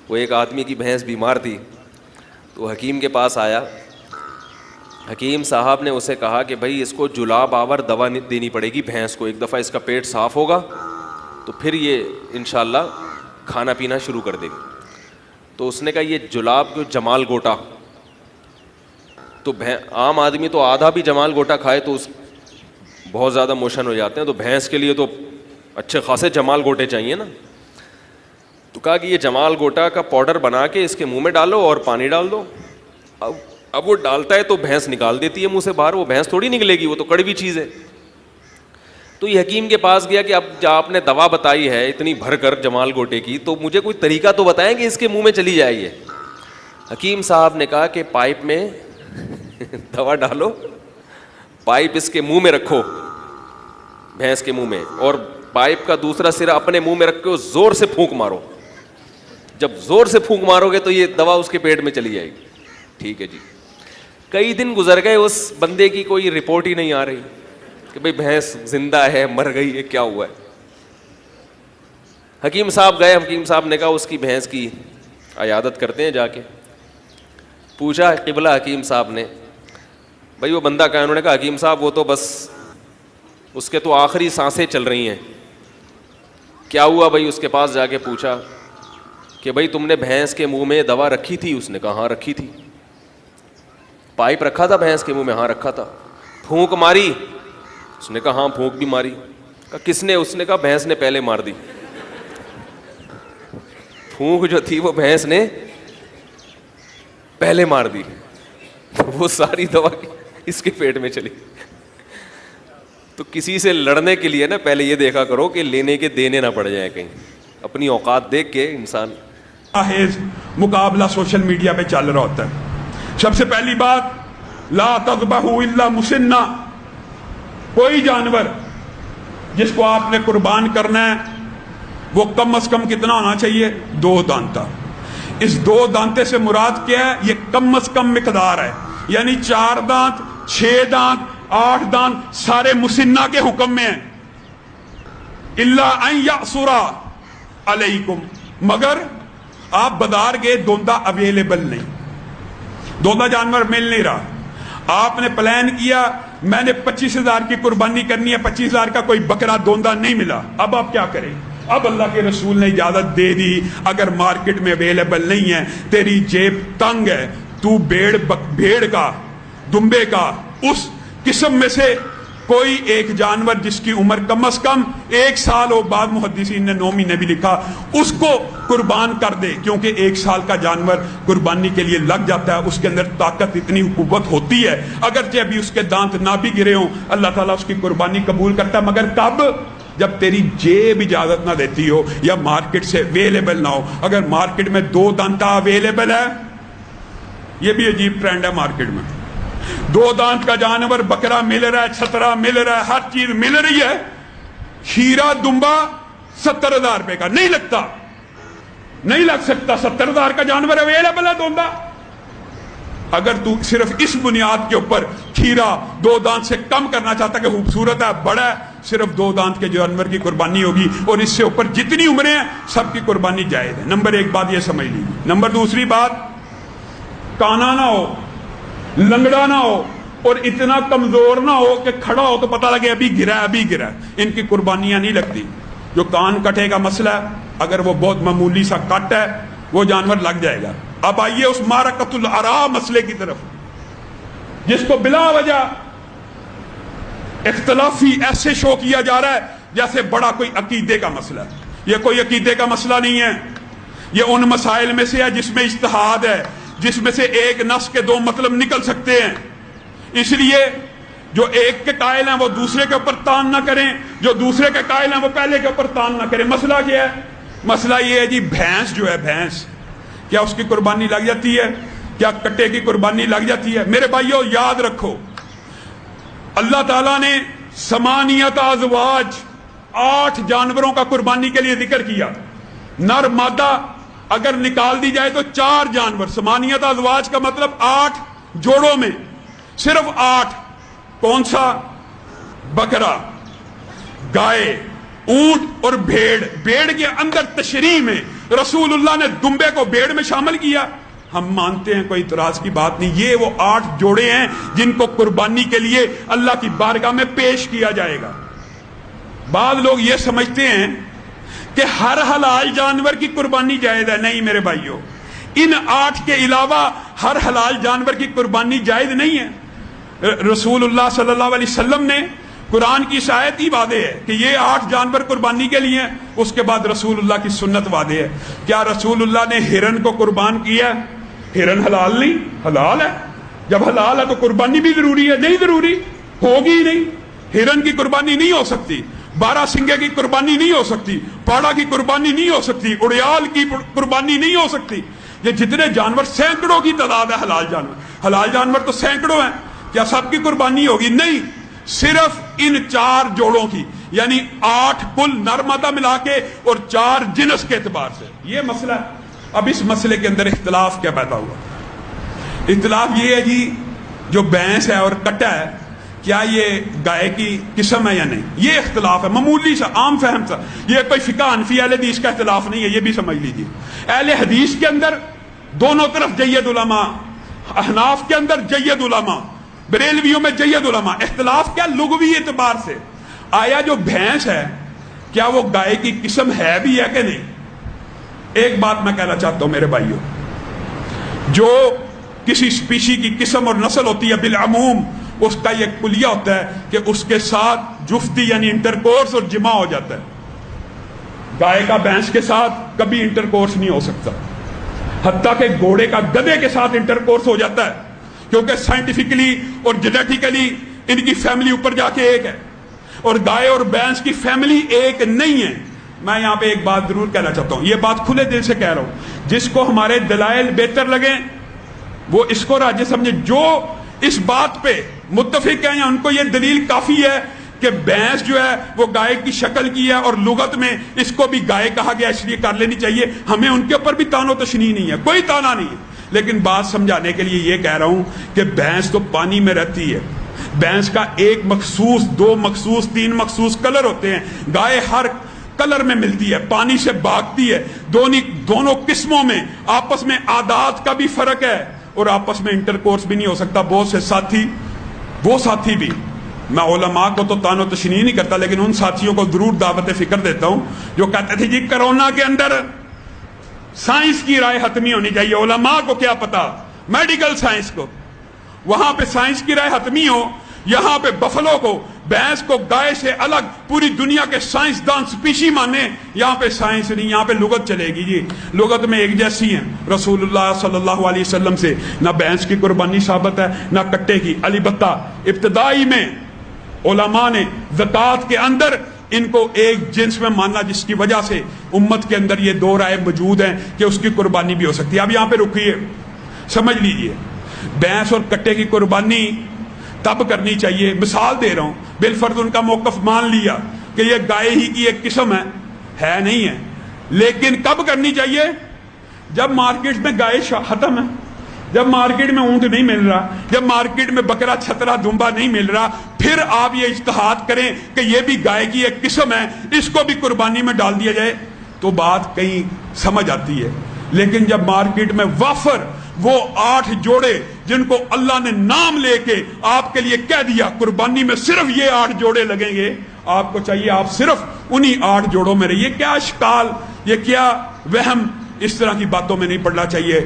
وہ ایک آدمی کی بھینس بیمار تھی تو حکیم کے پاس آیا. حکیم صاحب نے اسے کہا کہ بھائی اس کو جلاب آور دوا دینی پڑے گی بھینس کو, ایک دفعہ اس کا پیٹ صاف ہوگا تو پھر یہ انشاءاللہ کھانا پینا شروع کر دے گی. تو اس نے کہا یہ جلاب جو جمال گوٹا, تو عام آدمی تو آدھا بھی جمال گوٹا کھائے تو اس بہت زیادہ موشن ہو جاتے ہیں, تو بھینس کے لیے تو اچھے خاصے جمال گوٹے چاہیے نا. تو کہا کہ یہ جمال گوٹا کا پاؤڈر بنا کے اس کے منہ میں ڈالو اور پانی ڈال دو. اب وہ ڈالتا ہے تو بھینس نکال دیتی ہے منہ سے باہر, وہ بھینس تھوڑی نکلے گی, وہ تو کڑوی چیز ہے. تو یہ حکیم کے پاس گیا کہ اب جب آپ نے دوا بتائی ہے اتنی بھر کر جمال گوٹے کی, تو مجھے کوئی طریقہ تو بتائیں کہ اس کے منہ میں چلی جائے. یہ حکیم صاحب نے کہا کہ پائپ میں دوا ڈالو, پائپ اس کے منہ میں رکھو, بھینس کے منہ میں, اور پائپ کا دوسرا سرا اپنے منہ میں رکھ کے زور سے پھونک مارو. جب زور سے پھونک مارو گے تو یہ دوا اس کے پیٹ میں چلی جائے گی. ٹھیک ہے جی. کئی دن گزر گئے, اس بندے کی کوئی رپورٹ ہی نہیں آ رہی کہ بھئی بھینس زندہ ہے, مر گئی ہے, کیا ہوا ہے. حکیم صاحب گئے, حکیم صاحب نے کہا اس کی بھینس کی عیادت کرتے ہیں. جا کے پوچھا قبلہ حکیم صاحب نے, بھئی وہ بندہ کہا. انہوں نے کہا حکیم صاحب وہ تو بس اس کے تو آخری سانسیں چل رہی ہیں. کیا ہوا بھئی؟ اس کے پاس جا کے پوچھا کہ بھئی تم نے بھینس کے منہ میں دوا رکھی تھی؟ اس نے کہا ہاں رکھی تھی. پائپ رکھا تھا بھینس کے منہ میں؟ ہاں رکھا تھا. پھونک ماری؟ اس نے کہا ہاں پھونک بھی ماری. کہا کس نے؟ اس نے کہا بھینس نے پہلے مار دی. پھونک جو تھی وہ بھینس نے پہلے مار دی, وہ ساری دوا اس کے پیٹ میں چلی. تو کسی سے لڑنے کے لیے نا پہلے یہ دیکھا کرو کہ لینے کے دینے نہ پڑ جائیں کہیں. اپنی اوقات دیکھ کے انسان. مقابلہ سوشل میڈیا پہ چل رہا ہوتا ہے. سب سے پہلی بات لا تذبحوا الا مسنہ, کوئی جانور جس کو آپ نے قربان کرنا ہے وہ کم از کم کتنا ہونا چاہیے؟ 2 دانتا. اس 2 دانتے سے مراد کیا ہے؟ یہ کم از کم مقدار ہے, یعنی 4 دانت 6 دانت 8 دانت سارے مسنہ کے حکم میں ہیں. الا ان یعصر علیکم, مگر آپ بازار گئے, دوندا اویلیبل نہیں, دوندا جانور مل نہیں رہا. آپ نے پلان کیا میں نے 25,000 کی قربانی کرنی ہے, 25,000 کا کوئی بکرا دوندا نہیں ملا. اب آپ کیا کریں؟ اب اللہ کے رسول نے اجازت دے دی, اگر مارکیٹ میں اویلیبل نہیں ہے, تیری جیب تنگ ہے, تو بھیڑ کا دمبے کا اس قسم میں سے کوئی ایک جانور جس کی عمر کم از کم 1 سال ہو, بعض محدثین نے 9 مہینے بھی لکھا, اس کو قربان کر دے, کیونکہ 1 سال کا جانور قربانی کے لیے لگ جاتا ہے, اس کے اندر طاقت اتنی قوت ہوتی ہے, اگرچہ ابھی اس کے دانت نہ بھی گرے ہوں اللہ تعالیٰ اس کی قربانی قبول کرتا ہے. مگر کب؟ جب تیری جیب اجازت نہ دیتی ہو یا مارکیٹ سے اویلیبل نہ ہو. اگر مارکیٹ میں 2 دانتا اویلیبل ہے, یہ بھی عجیب ٹرینڈ ہے مارکیٹ میں, 2 دانت کا جانور بکرا مل رہا ہے, چھترا مل رہا ہے, ہر چیز مل رہی ہے, ہیرا دمبا 70,000 روپے کا نہیں لگتا, نہیں لگ سکتا. 70,000 کا جانور اویلیبل ہے دوندا. اگر تو صرف اس بنیاد کے اوپر کھیرا 2 دانت سے کم کرنا چاہتا کہ خوبصورت ہے, بڑا ہے, صرف 2 دانت کے جانور کی قربانی ہوگی, اور اس سے اوپر جتنی عمریں ہیں سب کی قربانی جائز ہے. نمبر 1 بات یہ سمجھ لیجیے. نمبر 2 بات, کانا نہ ہو, لنگڑا نہ ہو, اور اتنا کمزور نہ ہو کہ کھڑا ہو تو پتہ لگے ابھی گرا ہے. ان کی قربانیاں نہیں لگتی. جو کان کٹے کا مسئلہ ہے, اگر وہ بہت معمولی سا کٹ ہے وہ جانور لگ جائے گا. اب آئیے اس معرکۃ العراء مسئلے کی طرف, جس کو بلا وجہ اختلافی ایسے شو کیا جا رہا ہے جیسے بڑا کوئی عقیدے کا مسئلہ ہے. یہ کوئی عقیدے کا مسئلہ نہیں ہے, یہ ان مسائل میں سے ہے جس میں اجتہاد ہے, جس میں سے ایک نص کے 2 مطلب نکل سکتے ہیں. اس لیے جو ایک کے قائل ہیں وہ دوسرے کے اوپر تان نہ کریں, جو دوسرے کے قائل ہیں وہ پہلے کے اوپر تان نہ کریں. مسئلہ کیا ہے؟ مسئلہ یہ ہے جی, بھینس جو ہے, بھینس کیا اس کی قربانی لگ جاتی ہے؟ کیا کٹے کی قربانی لگ جاتی ہے؟ میرے بھائیو یاد رکھو, اللہ تعالیٰ نے 8 ازواج 8 جانوروں کا قربانی کے لیے ذکر کیا. نر مادہ اگر نکال دی جائے تو 4 جانور. 8 ازواج کا مطلب 8 جوڑوں میں صرف 8. کون سا؟ بکرا, گائے, اونٹ اور بھیڑ. بھیڑ کے اندر تشریح میں رسول اللہ نے دمبے کو بھیڑ میں شامل کیا؟ ہم مانتے ہیں، کوئی اعتراض کی بات نہیں. یہ وہ 8 جوڑے ہیں جن کو قربانی کے لیے اللہ کی بارگاہ میں پیش کیا جائے گا. بعض لوگ یہ سمجھتے ہیں کہ ہر حلال جانور کی قربانی جائز ہے. نہیں میرے بھائیوں، ان 8 کے علاوہ ہر حلال جانور کی قربانی جائز نہیں ہے. رسول اللہ صلی اللہ علیہ وسلم نے قرآن کی آیت ہی واضح ہے کہ یہ 8 جانور قربانی کے لیے ہیں. اس کے بعد رسول اللہ کی سنت واضح ہے. کیا رسول اللہ نے ہرن کو قربان کیا؟ ہرن حلال نہیں؟ حلال ہے. جب حلال ہے تو قربانی بھی ضروری ہے؟ نہیں ضروری، ہوگی ہی نہیں. ہرن کی قربانی نہیں ہو سکتی، 12 سنگے کی قربانی نہیں ہو سکتی، پاڑا کی قربانی نہیں ہو سکتی، اڑیال کی قربانی نہیں ہو سکتی. یہ جتنے جانور، سینکڑوں کی تعداد ہے حلال جانور. حلال جانور تو سینکڑوں ہیں، کیا سب کی قربانی ہوگی؟ نہیں، صرف ان 4 جوڑوں کی، یعنی 8 کل نر مادہ ملا کے اور 4 جنس کے اعتبار سے. یہ مسئلہ ہے. اب اس مسئلے کے اندر اختلاف کیا پیدا ہوا؟ اختلاف یہ ہے جی، جو بھینس ہے اور کٹا ہے، کیا یہ گائے کی قسم ہے یا نہیں؟ یہ اختلاف ہے، معمولی سا، عام فہم سا. یہ کوئی فقہ حنفی اہل حدیث کا اختلاف نہیں ہے، یہ بھی سمجھ لیجیے. اہل حدیث کے اندر دونوں طرف جید علماء، احناف کے اندر جید علماء، بریلویوں میں جید علماء. اختلاف کیا؟ لغوی اعتبار سے. آیا جو بھینس ہے کیا وہ گائے کی قسم ہے بھی ہے کہ نہیں؟ ایک بات میں کہنا چاہتا ہوں میرے بھائیوں، جو کسی سپیشی کی قسم اور نسل ہوتی ہے بالعموم اس کا یہ کلیہ ہوتا ہے کہ اس کے ساتھ جفتی یعنی انٹرکورس اور جمع ہو جاتا ہے. گائے کا بھینس کے ساتھ کبھی انٹرکورس نہیں ہو سکتا، حتیٰ کہ گھوڑے کا گدھے کے ساتھ انٹرکورس ہو جاتا ہے، کیونکہ سائنٹیفکلی اور جینیٹیکلی ان کی فیملی اوپر جا کے ایک ہے، اور گائے اور بھینس کی فیملی ایک نہیں ہے. میں یہاں پہ ایک بات ضرور کہنا چاہتا ہوں، یہ بات کھلے دل سے کہہ رہا ہوں. جس کو ہمارے دلائل بہتر لگیں وہ اس کو راجح سمجھے. جو اس بات پہ متفق ہیں یا ان کو یہ دلیل کافی ہے کہ بھینس جو ہے وہ گائے کی شکل کی ہے اور لغت میں اس کو بھی گائے کہا گیا اس لیے کر لینی چاہیے. ہمیں ان کے اوپر بھی تان و تشنیع نہیں ہے، کوئی تانا نہیں ہے. لیکن بات سمجھانے کے لیے یہ کہہ رہا ہوں کہ بھینس تو پانی میں رہتی ہے. بھینس کا 1 مخصوص، 2 مخصوص، 3 مخصوص کلر ہوتے ہیں. گائے ہر کلر میں ملتی ہے، پانی سے بھاگتی ہے. دونوں قسموں میں آپس میں عادات کا بھی فرق ہے اور آپس میں انٹرکورس بھی نہیں ہو سکتا. بہت سے ساتھی، وہ ساتھی بھی، میں علماء کو تو تان و تشنیع نہیں کرتا لیکن ان ساتھیوں کو ضرور دعوت فکر دیتا ہوں جو کہتے تھے جی کرونا کے اندر سائنس کی رائے حتمی ہونی چاہیے. علماء کو کیا پتا، میڈیکل سائنس کو، وہاں پہ سائنس کی رائے حتمی ہو. یہاں پہ بفلو کو، بھینس کو گائے سے الگ پوری دنیا کے سائنسدان سپیشی مانے. یہاں پہ سائنس نہیں، یہاں پہ لغت چلے گی. جی لغت میں ایک جیسی ہیں. رسول اللہ صلی اللہ علیہ وسلم سے نہ بھینس کی قربانی ثابت ہے نہ کٹے کی. البتہ ابتدائی میں علماء نے زکوٰۃ کے اندر ان کو ایک جنس میں ماننا، جس کی وجہ سے امت کے اندر یہ 2 رائے موجود ہیں کہ اس کی قربانی بھی ہو سکتی ہے. اب یہاں پہ رکیے، سمجھ لیجئے. بھینس اور کٹے کی قربانی تب کرنی چاہیے، مثال دے رہا ہوں، بالفرض ان کا موقف مان لیا کہ یہ گائے ہی کی ایک قسم ہے نہیں ہے، لیکن کب کرنی چاہیے؟ جب مارکیٹ میں گائے ختم ہے، جب مارکیٹ میں اونٹ نہیں مل رہا، جب مارکیٹ میں بکرا چھترا دمبا نہیں مل رہا، پھر آپ یہ اجتہاد کریں کہ یہ بھی گائے کی ایک قسم ہے، اس کو بھی قربانی میں ڈال دیا جائے تو بات کہیں سمجھ آتی ہے. لیکن جب مارکیٹ میں وافر وہ 8 جوڑے جن کو اللہ نے نام لے کے آپ کے لیے کہہ دیا قربانی میں صرف یہ 8 جوڑے لگیں گے، آپ کو چاہیے آپ صرف انہی 8 جوڑوں میں رہیے. کیا اشکال، یہ کیا وہم، اس طرح کی باتوں میں نہیں پڑنا چاہیے.